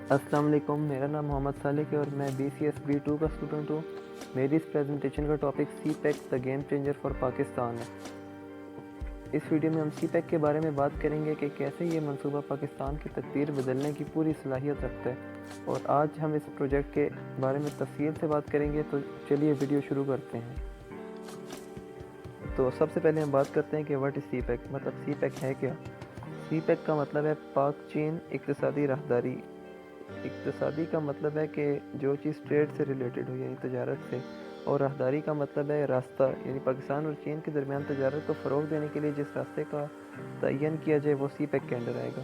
السلام علیکم، میرا نام محمد صالح ہے اور میں BCS B2 کا اسٹوڈنٹ ہوں۔ میری اس پریزنٹیشن کا topic CPEC the game changer for Pakistan ہے۔ اس ویڈیو میں ہم سی پیک کے بارے میں بات کریں گے کہ کیسے یہ منصوبہ پاکستان کی تقدیر بدلنے کی پوری صلاحیت رکھتا ہے، اور آج ہم اس پروجیکٹ کے بارے میں تفصیل سے بات کریں گے۔ تو چلیے ویڈیو شروع کرتے ہیں۔ تو سب سے پہلے ہم بات کرتے ہیں کہ واٹ از سی پیک، مطلب سی پیک ہے کیا۔ سی پیک کا مطلب ہے پاک چین اقتصادی راہداری۔ اقتصادی کا مطلب ہے کہ جو چیز ٹریڈ سے ریلیٹڈ ہو، یعنی تجارت سے، اور راہداری کا مطلب ہے راستہ، یعنی پاکستان اور چین کے درمیان تجارت کو فروغ دینے کے لیے جس راستے کا تعین کیا جائے وہ سی پیک کے انڈر آئے گا۔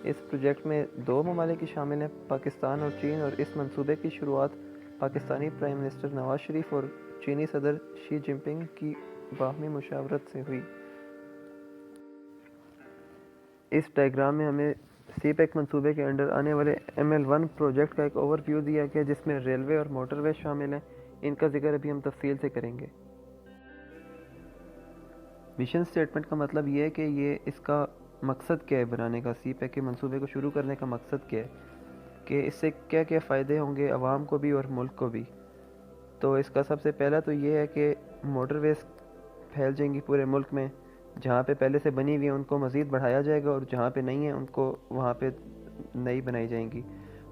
اس پروجیکٹ میں 2 ممالک شامل ہیں، پاکستان اور چین، اور اس منصوبے کی شروعات پاکستانی پرائم منسٹر نواز شریف اور چینی صدر شی جن پنگ کی باہمی مشاورت سے ہوئی۔ اس ڈائیگرام میں ہمیں سی پیک منصوبے کے انڈر آنے والے ML1 پروجیکٹ کا ایک اوور ویو دیا گیا جس میں ریلوے اور موٹر وے شامل ہیں۔ ان کا ذکر ابھی ہم تفصیل سے کریں گے۔ مشن سٹیٹمنٹ کا مطلب یہ ہے کہ اس کا مقصد کیا ہے بنانے کا، سی پیک کے منصوبے کو شروع کرنے کا مقصد کیا ہے، کہ اس سے کیا کیا فائدے ہوں گے عوام کو بھی اور ملک کو بھی۔ تو اس کا سب سے پہلا تو یہ ہے کہ موٹر ویز پھیل جائیں گی پورے ملک میں، جہاں پہ پہلے سے بنی ہوئی ہیں ان کو مزید بڑھایا جائے گا، اور جہاں پہ نہیں ہیں ان کو وہاں پہ نئی بنائی جائیں گی۔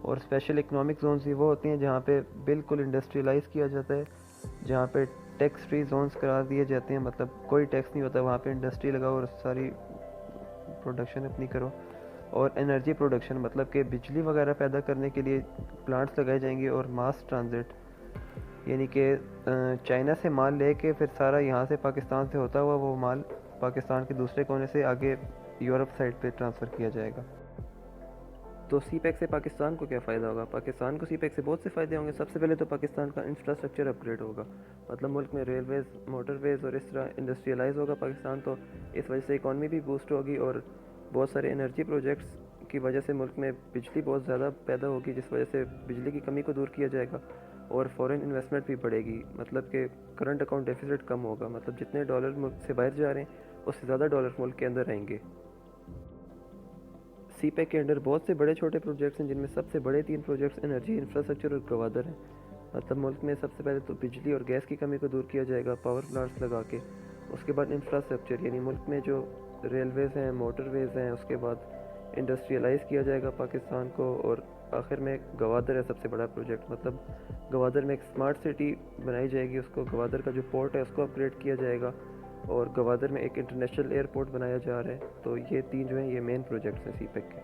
اور اسپیشل اکنامک زونز وہ ہوتی ہیں جہاں پہ بالکل انڈسٹریلائز کیا جاتا ہے، جہاں پہ ٹیکس فری زونز قرار دیے جاتے ہیں، مطلب کوئی ٹیکس نہیں ہوتا، وہاں پہ انڈسٹری لگاؤ اور ساری پروڈکشن اپنی کرو۔ اور انرجی پروڈکشن مطلب کہ بجلی وغیرہ پیدا کرنے کے لیے پلانٹس لگائے جائیں گے، اور ماس ٹرانزٹ، یعنی کہ چائنا سے مال لے کے پھر سارا یہاں سے پاکستان سے ہوتا ہوا وہ مال پاکستان کے دوسرے کونے سے آگے یورپ سائڈ پہ ٹرانسفر کیا جائے گا۔ تو سی پیک سے پاکستان کو کیا فائدہ ہوگا؟ پاکستان کو سی پیک سے بہت سے فائدے ہوں گے۔ سب سے پہلے تو پاکستان کا انفراسٹرکچر اپ گریڈ ہوگا، مطلب ملک میں ریلویز، موٹر ویز اور اس طرح انڈسٹریلائز ہوگا پاکستان، تو اس وجہ سے اکانومی بھی بوسٹ ہوگی، اور بہت سارے انرجی پروجیکٹس کی وجہ سے ملک میں بجلی بہت زیادہ پیدا ہوگی، جس وجہ سے بجلی کی کمی کو دور کیا جائے گا، اور فورن انویسٹمنٹ بھی بڑھے گی، مطلب کہ کرنٹ اکاؤنٹ ڈیفیسٹ کم ہوگا، مطلب جتنے ڈالر ملک سے باہر جا رہے ہیں اس سے زیادہ ڈالر ملک کے اندر رہیں گے۔ سی پیک کے انڈر بہت سے بڑے چھوٹے پروجیکٹس ہیں، جن میں سب سے بڑے 3 پروجیکٹس انرجی، انفراسٹرکچر اور گوادر ہیں۔ مطلب ملک میں سب سے پہلے تو بجلی اور گیس کی کمی کو دور کیا جائے گا پاور پلانٹس لگا کے۔ اس کے بعد انفراسٹرکچر، یعنی ملک میں جو ریلویز ہیں، موٹر ویز ہیں، اس کے بعد انڈسٹریلائز کیا جائے گا پاکستان کو، اور آخر میں گوادر ہے سب سے بڑا پروجیکٹ، مطلب گوادر میں ایک اسمارٹ سٹی بنائی جائے گی، اس کو گوادر کا جو پورٹ ہے اس کو اپ گریڈ کیا جائے گا، اور گوادر میں ایک انٹرنیشنل ایئرپورٹ بنایا جا رہا ہے۔ تو یہ 3 جو ہیں یہ مین پروجیکٹس ہیں سی پیک کے۔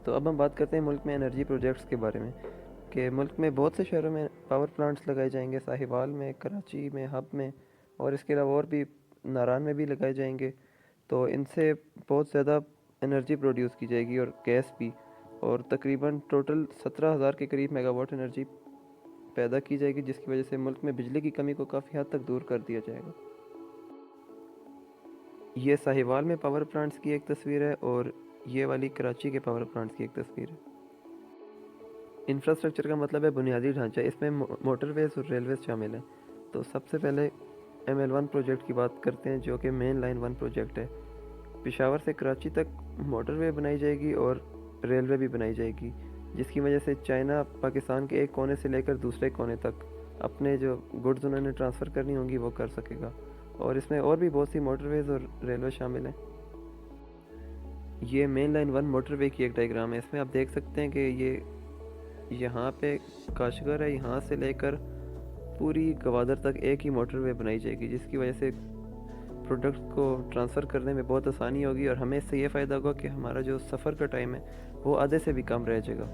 تو اب ہم بات کرتے ہیں ملک میں انرجی پروجیکٹس کے بارے میں، کہ ملک میں بہت سے شہروں میں پاور پلانٹس لگائے جائیں گے، ساہیوال میں، کراچی میں، ہب میں، اور اس کے علاوہ اور بھی ناران میں بھی لگائے جائیں گے۔ تو ان سے بہت زیادہ انرجی پروڈیوس کی جائے گی، اور گیس بھی، اور تقریباً ٹوٹل 17,000 کے قریب میگا واٹ انرجی پیدا کی جائے گی، جس کی وجہ سے ملک میں بجلی کی کمی کو کافی حد تک دور کر دیا جائے گا۔ یہ ساہیوال میں پاور پلانٹس کی ایک تصویر ہے، اور یہ والی کراچی کے پاور پلانٹس کی ایک تصویر ہے۔ انفراسٹرکچر کا مطلب ہے بنیادی ڈھانچہ، اس میں موٹر ویز اور ریلویز شامل ہیں۔ تو سب سے پہلے ML1 پروجیکٹ کی بات کرتے ہیں، جو کہ مین لائن 1 پروجیکٹ ہے۔ پشاور سے کراچی تک موٹر وے بنائی جائے گی اور ریلوے بھی بنائی جائے گی، جس کی وجہ سے چائنا پاکستان کے ایک کونے سے لے کر دوسرے کونے تک اپنے جو گڈز انہوں نے ٹرانسفر کرنی ہوں گی وہ کر سکے گا، اور اس میں اور بھی بہت سی موٹر ویز اور ریلوے شامل ہیں۔ یہ مین لائن 1 موٹر وے کی ایک ڈائیگرام ہے، اس میں آپ دیکھ سکتے ہیں کہ یہاں پہ کاشغر ہے، یہاں سے لے کر پوری گوادر تک ایک ہی موٹر وے بنائی جائے گی، جس کی وجہ سے پروڈکٹ کو ٹرانسفر کرنے میں بہت آسانی ہوگی، اور ہمیں اس سے یہ فائدہ ہوگا کہ ہمارا جو سفر کا ٹائم ہے وہ آدھے سے بھی کم رہ جائے گا۔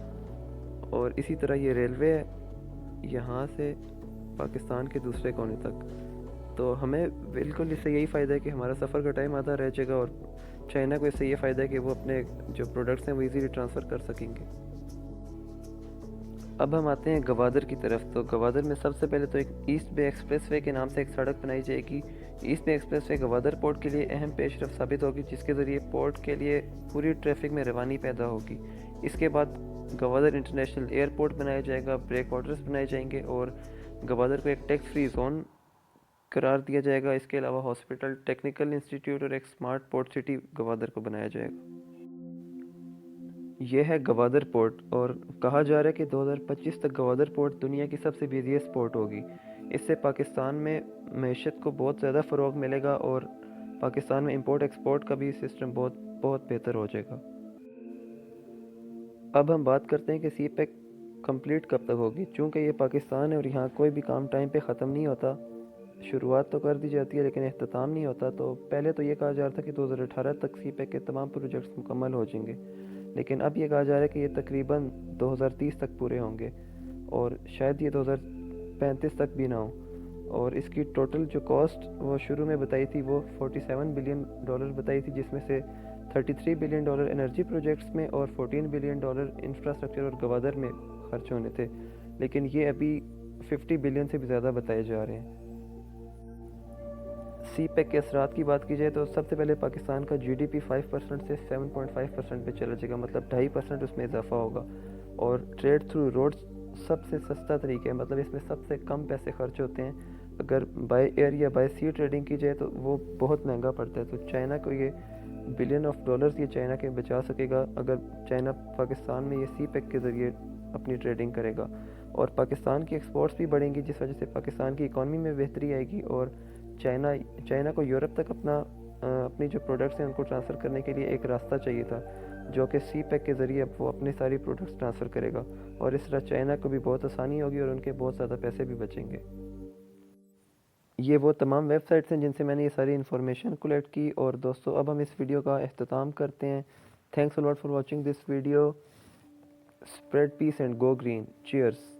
اور اسی طرح یہ ریلوے ہے، یہاں سے پاکستان کے دوسرے کونے تک، تو ہمیں بالکل اس سے یہی فائدہ ہے کہ ہمارا سفر کا ٹائم آدھا رہ جائے گا، اور چائنا کو اس سے یہ فائدہ ہے کہ وہ اپنے جو پروڈکٹس ہیں وہ ایزیلی ٹرانسفر کر سکیں گے۔ اب ہم آتے ہیں گوادر کی طرف۔ تو گوادر میں سب سے پہلے تو ایک ایسٹ بے ایکسپریس وے کے نام سے ایک سڑک بنائی جائے گی۔ ایسٹ بے ایکسپریس وے گوادر پورٹ کے لیے اہم پیش رفت ثابت ہوگی، جس کے ذریعے پورٹ کے لیے پوری ٹریفک میں روانی پیدا ہوگی۔ اس کے بعد گوادر انٹرنیشنل ایئرپورٹ بنایا جائے گا، بریک واٹرز بنائے جائیں گے، اور گوادر کو ایک ٹیکس فری زون قرار دیا جائے گا۔ اس کے علاوہ ہاسپٹل، ٹیکنیکل انسٹیٹیوٹ اور ایک اسمارٹ پورٹ سٹی گوادر کو بنایا جائے گا۔ یہ ہے گوادر پورٹ، اور کہا جا رہا ہے کہ 2025 تک گوادر پورٹ دنیا کی سب سے بیزیسٹ پورٹ ہوگی۔ اس سے پاکستان میں معیشت کو بہت زیادہ فروغ ملے گا، اور پاکستان میں امپورٹ ایکسپورٹ کا بھی سسٹم بہت بہتر ہو جائے گا۔ اب ہم بات کرتے ہیں کہ سی پیک کمپلیٹ کب تک ہوگی۔ چونکہ یہ پاکستان ہے اور یہاں کوئی بھی کام ٹائم پہ ختم نہیں ہوتا، شروعات تو کر دی جاتی ہے لیکن اختتام نہیں ہوتا۔ تو پہلے تو یہ کہا جا رہا تھا کہ 2018 تک سی پیک کے تمام پروجیکٹس مکمل ہو جائیں گے، لیکن اب یہ کہا جا رہا ہے کہ یہ تقریباً 2030 تک پورے ہوں گے، اور شاید یہ 2035 تک بھی نہ ہو۔ اور اس کی ٹوٹل جو کاسٹ وہ شروع میں بتائی تھی وہ $47 بلین بتائی تھی، جس میں سے $33 بلین انرجی پروجیکٹس میں اور $14 بلین انفراسٹرکچر اور گوادر میں خرچ ہونے تھے، لیکن یہ ابھی 50 بلین سے بھی زیادہ بتائے جا رہے ہیں۔ سی پیک کے اثرات کی بات کی جائے تو سب سے پہلے پاکستان کا جی ڈی پی 5% سے 7.5% پہ چلا جائے گا، مطلب 2.5% اس میں اضافہ ہوگا۔ اور ٹریڈ تھرو روڈز سب سے سستا طریقہ ہے، مطلب اس میں سب سے کم پیسے خرچ ہوتے ہیں۔ اگر بائی ایئر یا بائی سی ٹریڈنگ کی جائے تو وہ بہت مہنگا پڑتا ہے، تو چائنا کو یہ بلین آف ڈالرز یہ چائنا کے بچا سکے گا اگر چائنا پاکستان میں یہ سی پیک کے ذریعے اپنی ٹریڈنگ کرے گا۔ اور پاکستان کی ایکسپورٹس بھی بڑھیں گی، جس وجہ سے پاکستان کی اکانومی میں بہتری آئے گی، اور چائنا کو یورپ تک اپنی جو پروڈکٹس ہیں ان کو ٹرانسفر کرنے کے لیے ایک راستہ چاہیے تھا، جو کہ سی پیک کے ذریعے اب وہ اپنی ساری پروڈکٹس ٹرانسفر کرے گا، اور اس طرح چائنا کو بھی بہت آسانی ہوگی اور ان کے بہت زیادہ پیسے بھی بچیں گے۔ یہ وہ تمام ویب سائٹس ہیں جن سے میں نے یہ ساری انفارمیشن کلیکٹ کی، اور دوستو اب ہم اس ویڈیو کا اختتام کرتے ہیں۔ Thanks a lot for watching this video. Spread piece and go green. Chairs.